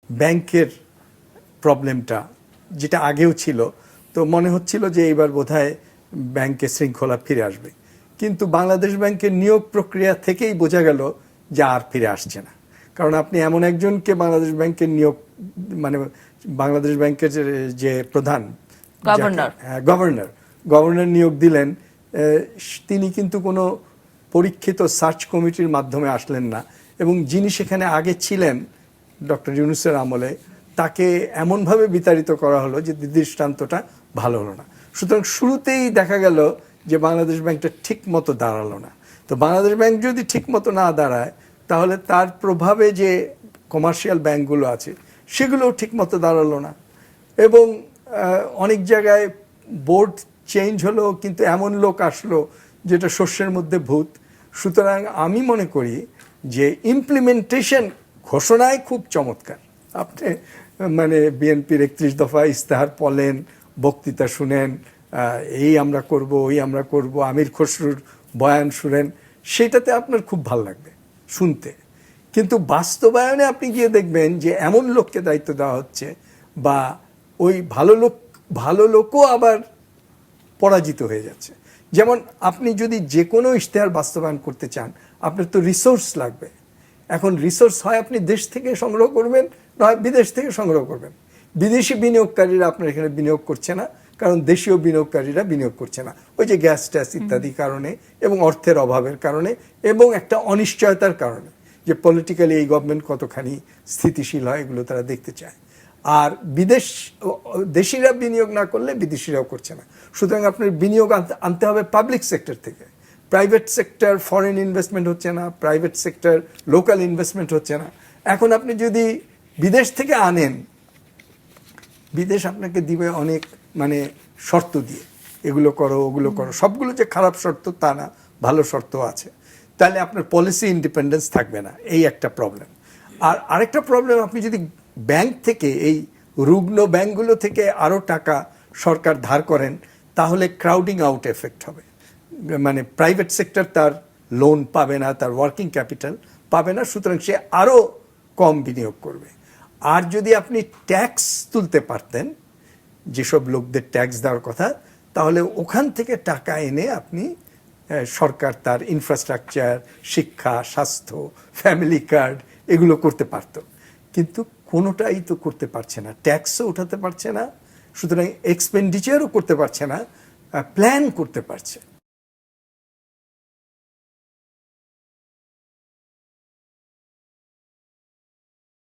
ব্যাংকের প্রবলেমটা যেটা আগেও ছিল, তো মনে হচ্ছিল যে এইবার বোধহয় ব্যাংকে শৃঙ্খলা ফিরে আসবে, কিন্তু বাংলাদেশ ব্যাংকের নিয়োগ প্রক্রিয়া থেকেই বোঝা গেল যে আর ফিরে আসছে না। কারণ আপনি এমন একজনকে বাংলাদেশ ব্যাংকের নিয়োগ, মানে বাংলাদেশ ব্যাংকের যে প্রধান গভর্নর নিয়োগ দিলেন, তিনি কিন্তু কোনো পরীক্ষিত সার্চ কমিটির মাধ্যমে আসলেন না, এবং যিনি সেখানে আগে ছিলেন ডক্টর ইউনূসের আমলে, তাকে এমনভাবে বিতাড়িত করা হলো যে দৃষ্টান্তটা ভালো হলো না। সুতরাং শুরুতেই দেখা গেল যে বাংলাদেশ ব্যাংকটা ঠিক মতো দাঁড়ালো না। তো বাংলাদেশ ব্যাংক যদি ঠিক মতো না দাঁড়ায়, তাহলে তার প্রভাবে যে কমার্শিয়াল ব্যাংকগুলো আছে সেগুলোও ঠিক মতো দাঁড়ালো না, এবং অনেক জায়গায় বোর্ড চেঞ্জ হলো, কিন্তু এমন লোক আসলো যেটা শস্যের মধ্যে ভূত। সুতরাং আমি মনে করি যে ইমপ্লিমেন্টেশন ঘোষণায় খুব চমৎকার। আপনি মানে বিএনপির 31 দফা ইস্তেহার পড়েন, বক্তৃতা শুনেন, এই আমরা করব, ওই আমরা করব, আমির খসরুর বয়ান শুনেন, সেটাতে আপনার খুব ভালো লাগবে শুনতে। কিন্তু বাস্তবায়নে আপনি গিয়ে দেখবেন যে এমন লোককে দায়িত্ব দেওয়া হচ্ছে, বা ওই ভালো লোকও আবার পরাজিত হয়ে যাচ্ছে। যেমন আপনি যদি যে কোনো ইশতেহার বাস্তবায়ন করতে চান, আপনার তো রিসোর্স লাগবে। এখন রিসোর্স হয় আপনি দেশ থেকে সংগ্রহ করবেন, নয় বিদেশ থেকে সংগ্রহ করবেন। বিদেশি বিনিয়োগকারীরা আপনার এখানে বিনিয়োগ করছে না, কারণ দেশীয় বিনিয়োগকারীরা বিনিয়োগ করছে না, ওই যে গ্যাস ট্যাস ইত্যাদি কারণে, এবং অর্থের অভাবের কারণে, এবং একটা অনিশ্চয়তার কারণে, যে পলিটিক্যালি এই গভর্নমেন্ট কতখানি স্থিতিশীল হয় এগুলো তারা দেখতে চায়। আর দেশিরা বিনিয়োগ না করলে বিদেশিরাও করছে না। সুতরাং আপনার বিনিয়োগ আনতে হবে পাবলিক সেক্টর থেকে। প্রাইভেট সেক্টর ফরেন ইনভেস্টমেন্ট হচ্ছে না, প্রাইভেট সেক্টর লোকাল ইনভেস্টমেন্ট হচ্ছে না। এখন আপনি যদি বিদেশ থেকে আনেন, বিদেশ আপনাকে দিবে অনেক মানে শর্ত দিয়ে, এগুলো করো ওগুলো করো। সবগুলো যে খারাপ শর্ত তা না, ভালো শর্ত আছে। তাহলে আপনার পলিসি ইন্ডিপেন্ডেন্স থাকবে না, এই একটা প্রবলেম। আর আরেকটা প্রবলেম, আপনি যদি ব্যাংক থেকে, এই রুগ্ন ব্যাংকগুলো থেকে আরও টাকা সরকার ধার করেন, তাহলে ক্রাউডিং আউট এফেক্ট হবে। মানে প্রাইভেট সেক্টর তার লোন পাবে না, তার ওয়ার্কিং ক্যাপিটাল পাবে না, সুতরাং সে আরও কম বিনিয়োগ করবে। আর যদি আপনি ট্যাক্স তুলতে পারতেন, যেসব লোকদের ট্যাক্স দেওয়ার কথা, তাহলে ওখান থেকে টাকা এনে আপনি সরকার তার ইনফ্রাস্ট্রাকচার, শিক্ষা, স্বাস্থ্য, ফ্যামিলি কার্ড এগুলো করতে পারত। কিন্তু কোনোটাই তো করতে পারছে না, ট্যাক্সও উঠাতে পারছে না, সুতরাং এক্সপেন্ডিচারও করতে পারছে না, প্ল্যান করতে পারছে।